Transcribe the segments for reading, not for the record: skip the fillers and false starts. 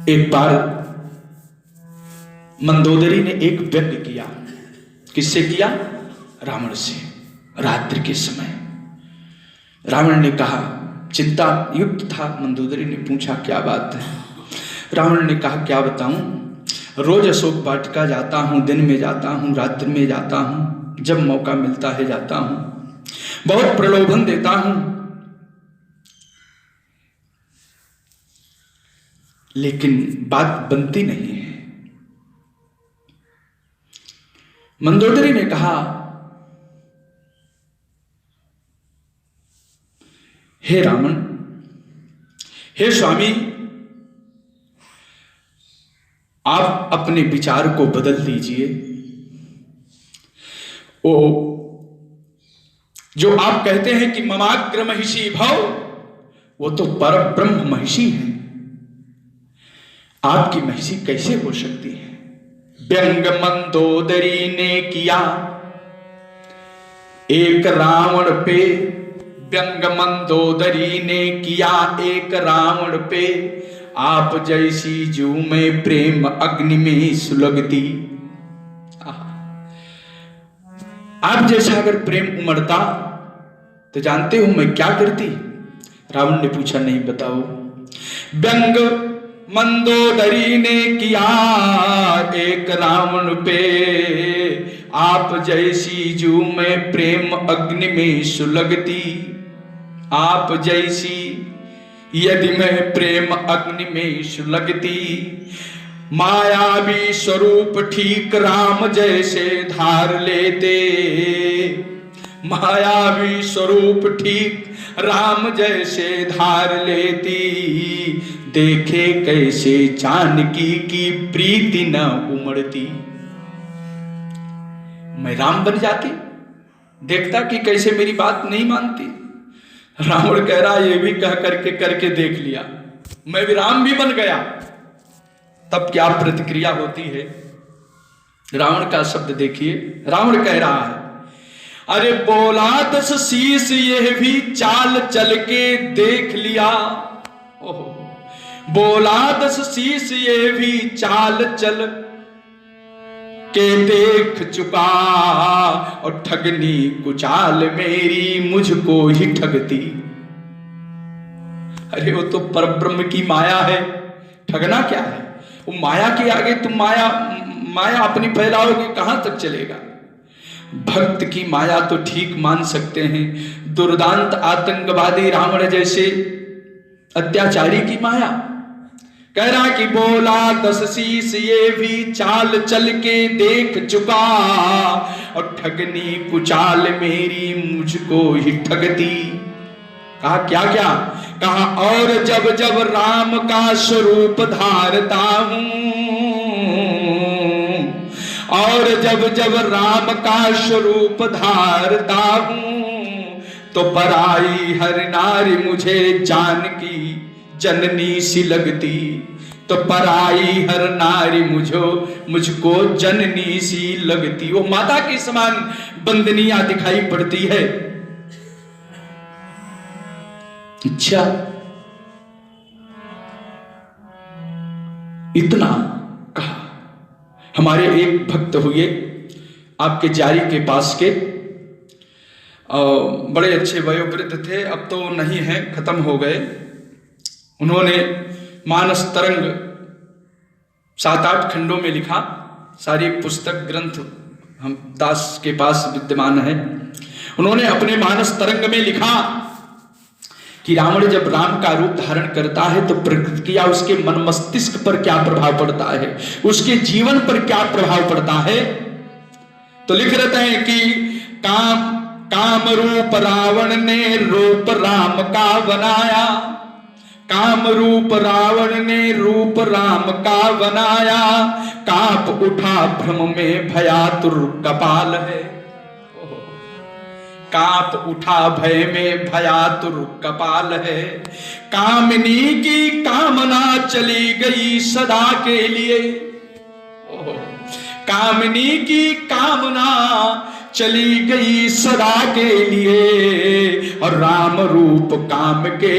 एक बार मंदोदरी ने एक व्यंग किया। किससे किया? रावण से। रात्रि के समय रावण ने कहा, चिंता युक्त था, मंदोदरी ने पूछा क्या बात है? रावण ने कहा क्या बताऊं, रोज अशोक वाटिका जाता हूं, दिन में जाता हूं, रात्रि में जाता हूं, जब मौका मिलता है जाता हूं, बहुत प्रलोभन देता हूं, लेकिन बात बनती नहीं है। मंदोदरी ने कहा, हे रावण, हे स्वामी, आप अपने विचार को बदल दीजिए। ओ जो आप कहते हैं कि ममाग्र महिषी भव, वो तो परम ब्रह्म महिषी है। आपकी महिषी कैसे हो सकती है? व्यंग मंदोदरी ने किया एक रावण पे, व्यंग मंदोदरी ने किया एक रावण पे, आप जैसी जू में प्रेम अग्नि में सुलगती। आप जैसा अगर प्रेम उमड़ता तो जानते हो मैं क्या करती? रावण ने पूछा, नहीं बताओ। व्यंग मंदोदरी ने किया एक रावण पे, आप जैसी जू में प्रेम अग्नि में सुलगती। आप जैसी यदि मैं प्रेम अग्नि में सुलगती, मायावी स्वरूप ठीक राम जैसे धार लेते। मायावी स्वरूप ठीक राम जैसे धार लेती, देखे कैसे जानकी की प्रीति न उमड़ती। मैं राम बन जाती, देखता कि कैसे मेरी बात नहीं मानती। रावण कह रहा, ये भी कह करके देख लिया, मैं भी राम भी बन गया, तब क्या प्रतिक्रिया होती है। रावण का शब्द देखिए, रावण कह रहा है, अरे बोला 10 शीश ये भी चाल चल के देख लिया। ओहो, बोला 10 शीश ये भी चाल चल के देख चुका, और ठगनी कुचाल मेरी मुझको ही ठगती। अरे वो तो परब्रह्म की माया है, ठगना क्या है? वो माया के आगे तुम माया अपनी फैलाओगे, कहां तक चलेगा? भक्त की माया तो ठीक मान सकते हैं, दुर्दांत आतंकवादी रावण जैसे अत्याचारी की माया। कह रहा कि बोला 10 शीश ये भी चाल चल के देख चुका, और ठगनी कुचाल मेरी मुझको ही ठगती। कहा क्या क्या? कहा और जब जब राम का स्वरूप धारता हूं, और जब जब राम का स्वरूप धारता हूं, तो पराई हर नारी मुझे जानकी जननी सी लगती। तो पराई हर नारी मुझको जननी सी लगती। वो माता के समान बंदनियां दिखाई पड़ती है। अच्छा, इतना कहा। हमारे एक भक्त हुए आपके जारी के पास के, बड़े अच्छे वयोवृद्ध थे, अब तो नहीं है, खत्म हो गए। उन्होंने मानस तरंग 7-8 खंडों में लिखा, सारी पुस्तक ग्रंथ हम दास के पास विद्यमान है। उन्होंने अपने मानस तरंग में लिखा कि रावण जब राम का रूप धारण करता है तो प्रतिक्रिया उसके मन मस्तिष्क पर क्या प्रभाव पड़ता है, उसके जीवन पर क्या प्रभाव पड़ता है। तो लिख रहे हैं कि काम रूप रावण ने रूप राम का बनाया, काम रूप रावण ने रूप राम का बनाया, कांप उठा भ्रम में भयातुर कपाल है। कांप उठा भय में भयातुर कपाल है, कामिनी की कामना चली गई सदा के लिए। कामिनी की कामना चली गई सदा के लिए, और राम रूप काम के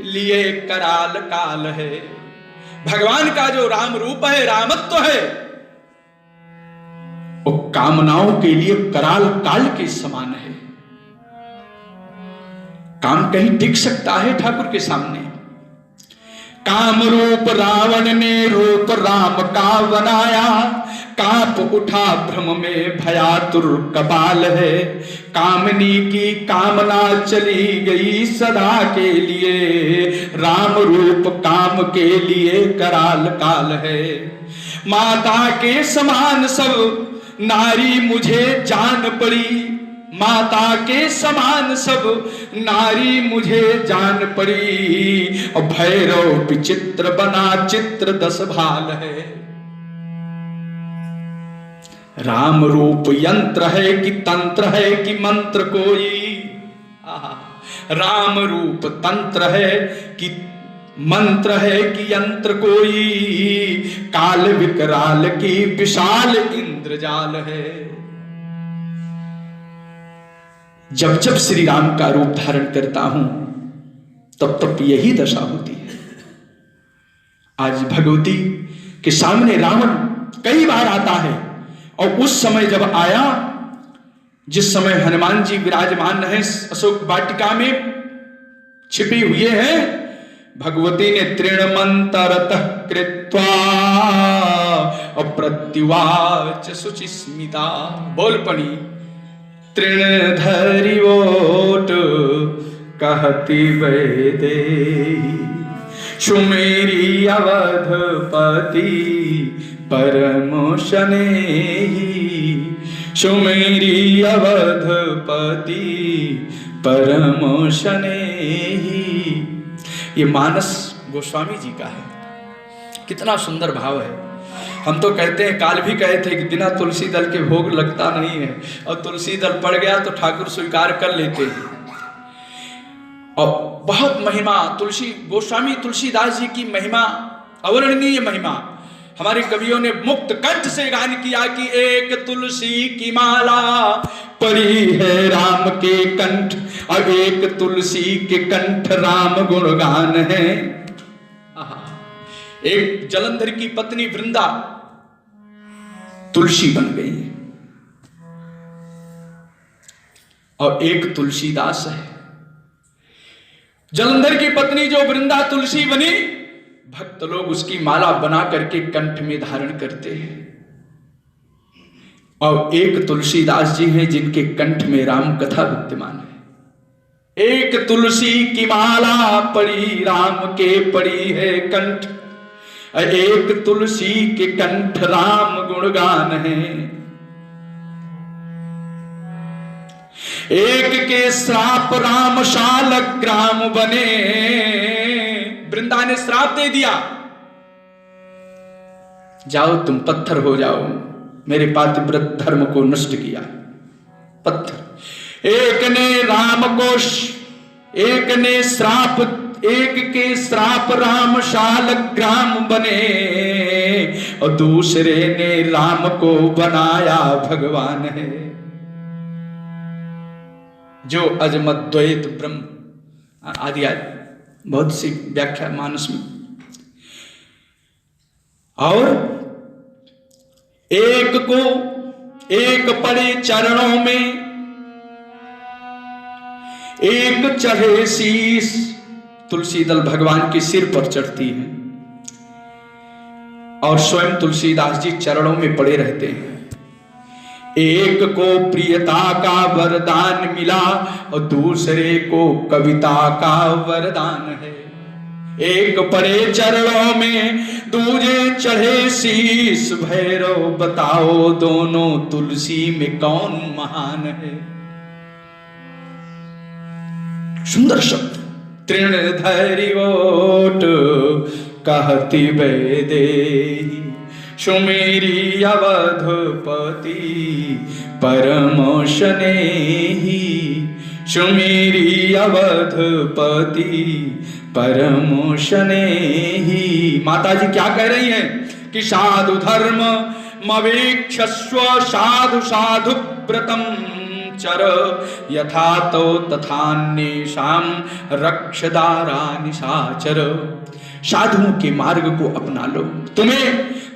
लिए कराल काल है। भगवान का जो राम रूप है, रामत्व है, वो कामनाओं के लिए कराल काल के समान है। काम कहीं टिक सकता है ठाकुर के सामने? काम रूप रावण ने रूप राम का बनाया, कांप उठा भ्रम में भयातुर कपाल है। कामनी की कामना चली गई सदा के लिए, राम रूप काम के लिए कराल काल है। माता के समान सब नारी मुझे जान पड़ी, माता के समान सब नारी मुझे जान पड़ी। और भैरव विचित्र बना चित्र 10 भाल है। राम रूप यंत्र है कि तंत्र है कि मंत्र कोई, राम रूप तंत्र है कि मंत्र है कि यंत्र कोई, काल विकराल की विशाल इंद्रजाल है। जब जब श्री राम का रूप धारण करता हूं तब तब यही दशा होती है। आज भगवती के सामने रावण कई बार आता है, और उस समय जब आया, जिस समय हनुमान जी विराजमान है अशोक वाटिका में छिपे हुए हैं, भगवती ने तृणमंतरतः कृत्वा अप्रत्युवाच शुचिस्मिता, बोल पड़ी तृण धरि ओट कहती वैदेही, सुमेरी अवधपति परम शनेही, सुमेरी अवधपति परम शनेही। ये मानस गोस्वामी जी का है। कितना सुंदर भाव है। हम तो कहते हैं, काल भी कहे थे कि बिना तुलसी दल के भोग लगता नहीं है, और तुलसी दल पड़ गया तो ठाकुर स्वीकार कर लेते हैं। और बहुत महिमा तुलसी, गोस्वामी तुलसीदास जी की महिमा, अवर्णनीय महिमा। हमारे कवियों ने मुक्त कंठ से गान किया कि एक तुलसी की माला पड़ी है राम के कंठ, और एक तुलसी के कंठ राम गुणगान है। एक जलंधर की पत्नी वृंदा तुलसी बन गई, और एक तुलसीदास है। जलंधर की पत्नी जो वृंदा तुलसी बनी, भक्त लोग उसकी माला बना करके कंठ में धारण करते हैं। और एक तुलसीदास जी हैं जिनके कंठ में राम कथा विद्यमान है। एक तुलसी की माला पड़ी राम के पड़ी है कंठ, एक तुलसी के कंठ राम गुणगान है। एक के श्राप राम शालग्राम बने, वृंदा ने श्राप दे दिया, जाओ तुम पत्थर हो जाओ, मेरे पातिव्रत धर्म को नष्ट किया। पत्थर। एक ने राम को, एक ने श्राप, एक के श्राप राम शालग्राम बने, और दूसरे ने राम को बनाया भगवान है। जो अजमत द्वैत ब्रह्म आदि बहुत सी व्याख्या मानस में। और एक को एक पड़े चरणों में, एक चढ़े शीश। तुलसी दल भगवान के सिर पर चढ़ती है, और स्वयं तुलसीदास जी चरणों में पड़े रहते हैं। एक को प्रियता का वरदान मिला, और दूसरे को कविता का वरदान है। एक पड़े चरणों में, दूजे चढ़े शीश। भैरव बताओ दोनों तुलसी में कौन महान है। सुंदर शब्द। तृण धरि ओट कहती वैदेही, सुमेरी अवधपति परम शनेही, सुमेरी अवधपति परम शनेही। माता जी क्या कह रही हैं कि साधु धर्म मवेक्षस्व, साधु साधु व्रतम चर, यथा तो तथान्येषां रक्षदारा निशाचर। साधुओं के मार्ग को अपना लो।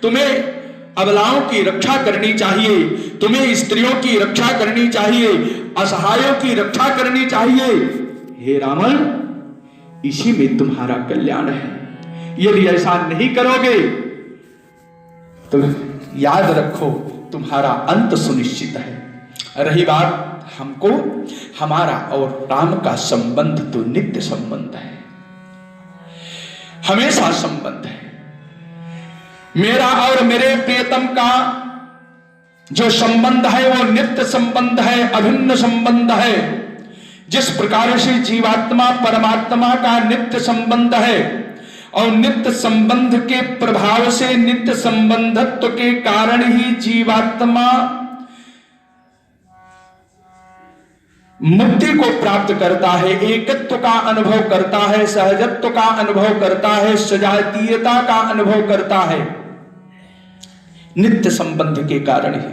तुम्हें अबलाओं की रक्षा करनी चाहिए, तुम्हें स्त्रियों की रक्षा करनी चाहिए, असहायों की रक्षा करनी चाहिए। हे रावण, इसी में तुम्हारा कल्याण है। यदि ऐसा नहीं करोगे तो याद रखो तुम्हारा अंत सुनिश्चित है। रही बात हमको, हमारा और राम का संबंध तो नित्य संबंध है, हमेशा संबंध है। मेरा और मेरे प्रियतम का जो संबंध है वो नित्य संबंध है, अभिन्न संबंध है। जिस प्रकार से जीवात्मा परमात्मा का नित्य संबंध है और नित्य संबंध के प्रभाव से, नित्य संबंधत्व के कारण ही जीवात्मा मुक्ति को प्राप्त करता है, एकत्व का अनुभव करता है, सहजत्व का अनुभव करता है, सजातीयता का अनुभव करता है, नित्य संबंध के कारण ही।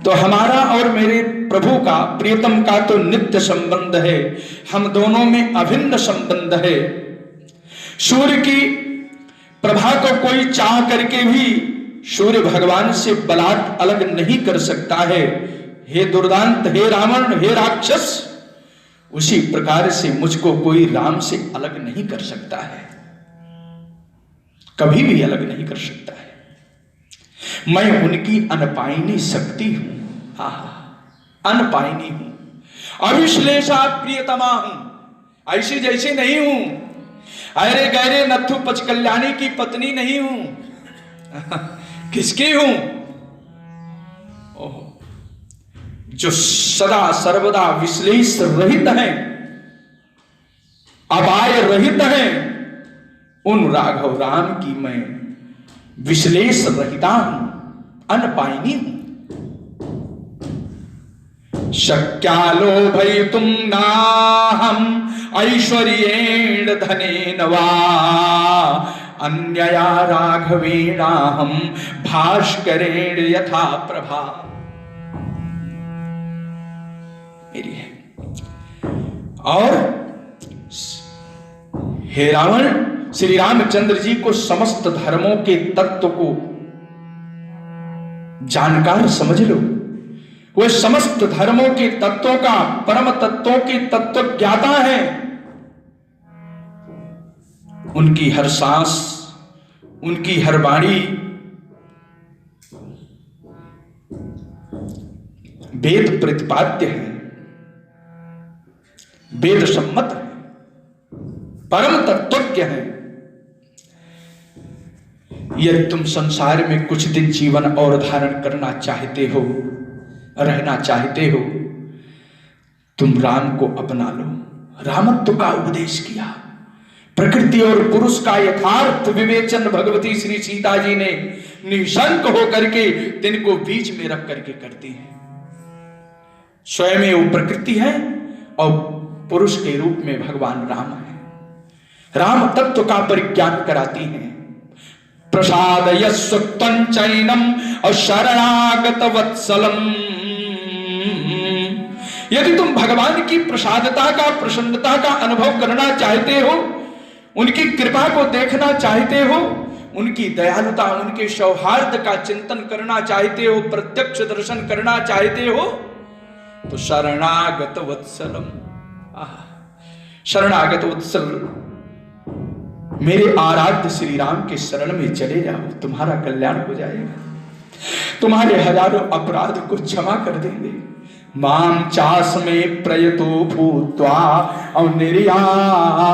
तो हमारा और मेरे प्रभु का, प्रियतम का तो नित्य संबंध है, हम दोनों में अभिन्न संबंध है। सूर्य की प्रभा को कोई चाह करके भी सूर्य भगवान से बलात् अलग नहीं कर सकता है। हे दुर्दांत, हे रावण, हे राक्षस, उसी प्रकार से मुझको कोई राम से अलग नहीं कर सकता है, कभी भी अलग नहीं कर सकता है। मैं उनकी अनपायनी शक्ति हूं, अनपायनी हूं, अविश्लेषा प्रियतमा हूं, ऐसी जैसी नहीं हूं, अरे गहरे नथु पच कल्याणी की पत्नी नहीं हूं। किसकी हूं? ओहो, जो सदा सर्वदा विश्लेष रहित है, अपाय रहित है, उन राघव राम की मैं विश्लेष रहिता हूं, अनपायनी हूं। शक्यालो भयितुं नाहं ऐश्वर्येण धनेन वा अन्यया राघवेणाहं भास्करेण यथा प्रभा। मेरी है। और हे रावण, श्री रामचंद्र जी को समस्त धर्मों के तत्व को जानकार समझ लो। वे समस्त धर्मों के तत्वों का, परम तत्वों के तत्व ज्ञाता है। उनकी हर सांस, उनकी हर वाणी वेद प्रतिपाद्य है, वेद सम्मत है, परम तत्वज्ञ है। यदि तुम संसार में कुछ दिन जीवन और धारण करना चाहते हो, रहना चाहते हो, तुम राम को अपना लो। रामत्व का उपदेश किया, प्रकृति और पुरुष का यथार्थ विवेचन भगवती श्री सीता जी ने निशंक होकर के तिनको बीच में रख करके करती हैं। स्वयं वो प्रकृति है और पुरुष के रूप में भगवान राम है। राम तत्व का परिज्ञान कराती हैं। प्रसादयस्वत्वं चैनम और शरणागत वत्सलम। यदि तुम भगवान की प्रसादता का, प्रसन्नता का अनुभव करना चाहते हो, उनकी कृपा को देखना चाहते हो, उनकी दयालुता, उनके सौहार्द का चिंतन करना चाहते हो, प्रत्यक्ष दर्शन करना चाहते हो, तो शरणागत वत्सलम, शरणागत वत्सल, मेरे आराध्य श्री राम के शरण में चले जाओ, तुम्हारा कल्याण हो जाएगा। तुम्हारे हजारों अपराध को क्षमा कर देंगे। माम चास में प्रयतो भूत्वा और निर्यातयितुमिमर्हसि,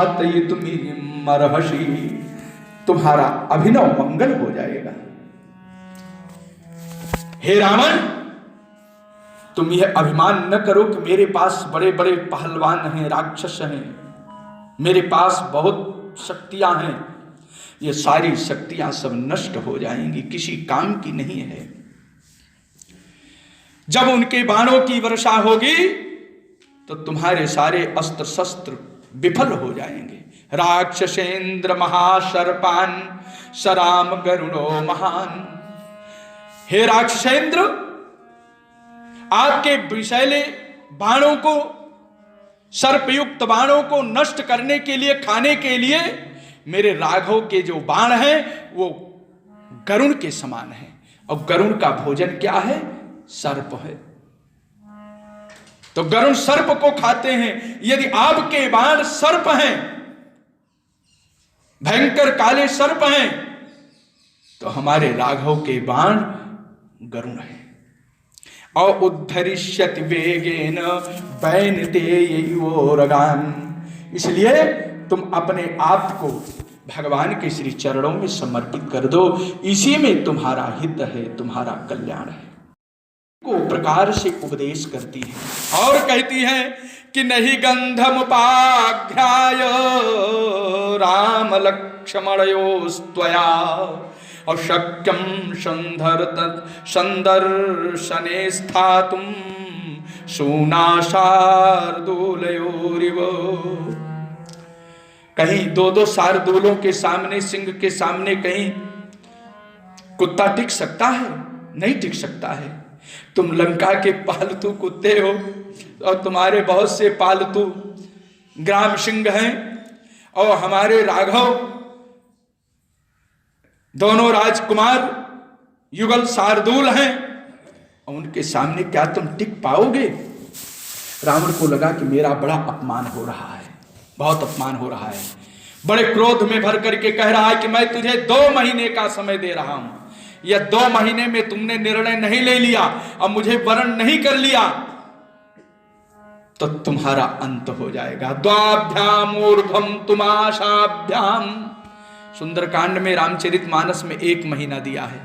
तुम्हारा अभिनव मंगल हो जाएगा। हे रावण, तुम यह अभिमान न करो कि मेरे पास बड़े बड़े पहलवान हैं, राक्षस हैं, मेरे पास बहुत शक्तियां हैं। ये सारी शक्तियां सब नष्ट हो जाएंगी, किसी काम की नहीं है। जब उनके बाणों की वर्षा होगी तो तुम्हारे सारे अस्त्र शस्त्र विफल हो जाएंगे। राक्षसेंद्र महाशर्पान सराम गरुणो महान। हे राक्षसेंद्र, आपके विषैले बाणों को, सर्पयुक्त बाणों को नष्ट करने के लिए, खाने के लिए मेरे राघव के जो बाण हैं वो गरुण के समान है, और गरुण का भोजन क्या है? सर्प है। तो गरुण सर्प को खाते हैं। यदि आपके बाण सर्प हैं, भयंकर काले सर्प हैं, तो हमारे राघव के बाण गरुण है। और उद्धरिष्यति वेगेन वैनतेयैवोरगान्, इसलिए तुम अपने आप को भगवान के श्री चरणों में समर्पित कर दो, इसी में तुम्हारा हित है, तुम्हारा कल्याण है। को प्रकार से उपदेश करती है और कहती है कि नहीं गंधमुपाघ्राय राम लक्ष्मणयोस्त्वया अशक्यं संदर्शने स्थातुं शूनाशार्दूलयोरिव। कहीं दो शार्दूलों के सामने, सिंह के सामने कहीं कुत्ता टिक सकता है? नहीं टिक सकता है। तुम लंका के पालतू कुत्ते हो और तुम्हारे बहुत से पालतू ग्राम सिंह हैं, और हमारे राघव दोनों राजकुमार युगल शार्दूल हैं, और उनके सामने क्या तुम टिक पाओगे? रावण को लगा कि मेरा बड़ा अपमान हो रहा है, बहुत अपमान हो रहा है। बड़े क्रोध में भर करके कह रहा है कि मैं तुझे 2 महीने का समय दे रहा हूं, या 2 महीने में तुमने निर्णय नहीं ले लिया और मुझे वरण नहीं कर लिया तो तुम्हारा अंत हो जाएगा। द्वाभ्याम ऊर्ध्वम तुमाशाभ्याम, सुंदरकांड में रामचरितमानस में 1 महीना दिया है,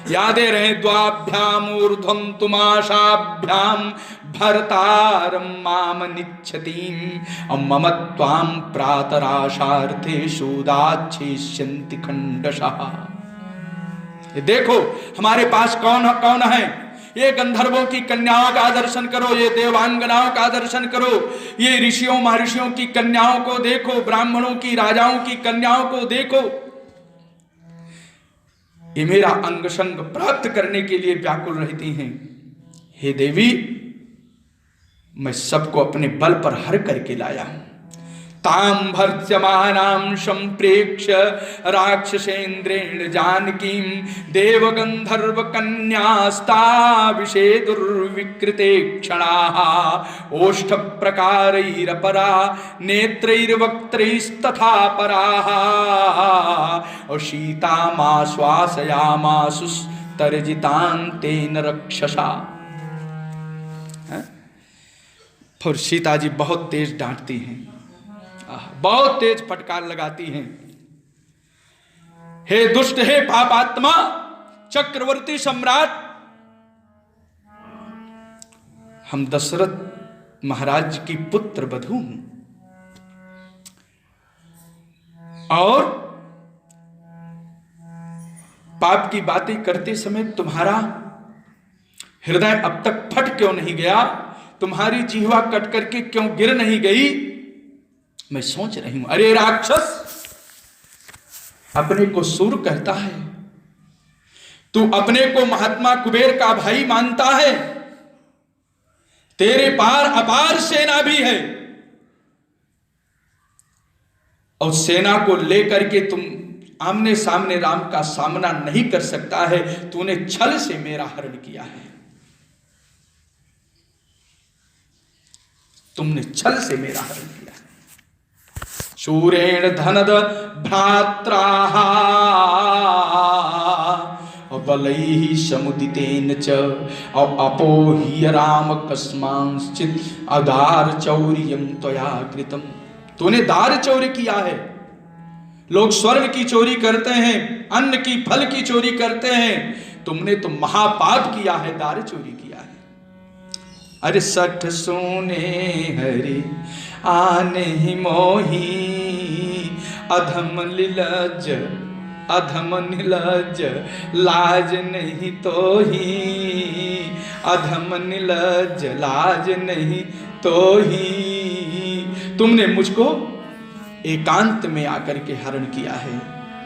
यादें रहे। द्वाभ्याम ऊर्ध्वम तुमाशाभ्याम भर्तारम माम निच्छतीम मम त्वाम प्रातराशार्थे शूदाच्छिष्यन्ति खंडशः। ये देखो हमारे पास कौन कौन है। ये गंधर्वों की कन्याओं का दर्शन करो, ये देवांगनाओं का दर्शन करो, ये ऋषियों महर्षियों की कन्याओं को देखो, ब्राह्मणों की राजाओं की कन्याओं को देखो। ये मेरा अंग संग प्राप्त करने के लिए व्याकुल रहती हैं। हे देवी, मैं सबको अपने बल पर हर करके लाया हूं। ताम भर्त्यमानां संप्रेक्ष्य राक्षसेन्द्रेण जानकीं देवगंधर्व कन्यास्ता विषेदुर्विकृते क्षणाः ओष्ठ प्रकारैरपरा नेत्रैर्वक्त्रैस्तथा पराः और सीतामाश्वासयामासुस्तर्जितान्तेन रक्षसा। फिर सीता जी बहुत तेज डांटती हैं, बहुत तेज फटकार लगाती हैं। हे दुष्ट, हे पापात्मा, चक्रवर्ती सम्राट, हम दशरथ महाराज की पुत्र वधू हूं, और पाप की बातें करते समय तुम्हारा हृदय अब तक फट क्यों नहीं गया? तुम्हारी जिह्वा कट करके क्यों गिर नहीं गई? मैं सोच रही हूं। अरे राक्षस, अपने को सूर कहता है, तू अपने को महात्मा कुबेर का भाई मानता है, तेरे पार अपार सेना भी है, और सेना को लेकर के तुम आमने सामने राम का सामना नहीं कर सकता है। तूने छल से मेरा हरण किया है, तुमने छल से मेरा हरण किया है। शूरेण धनद भ्रात्राः बलैः समुदितेन च अपोह्य राम कस्मांश्चित् अदार चौर्यं त्वया कृतम्। तूने दार चौर्य किया है। लोग स्वर्ण की चोरी करते हैं, अन्न की फल की चोरी करते हैं, तुमने तो महापाप किया है, दार चोरी किया है। अरे 60 सोने हरि आने ही मोही अधम लीलज अधम नीलज लाज नहीं तो ही अधम नीलज लाज नहीं तो ही। तुमने मुझको एकांत में आकर के हरण किया है,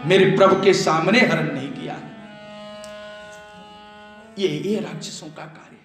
मेरे प्रभु के सामने हरण नहीं किया। ये राक्षसों का कार्य।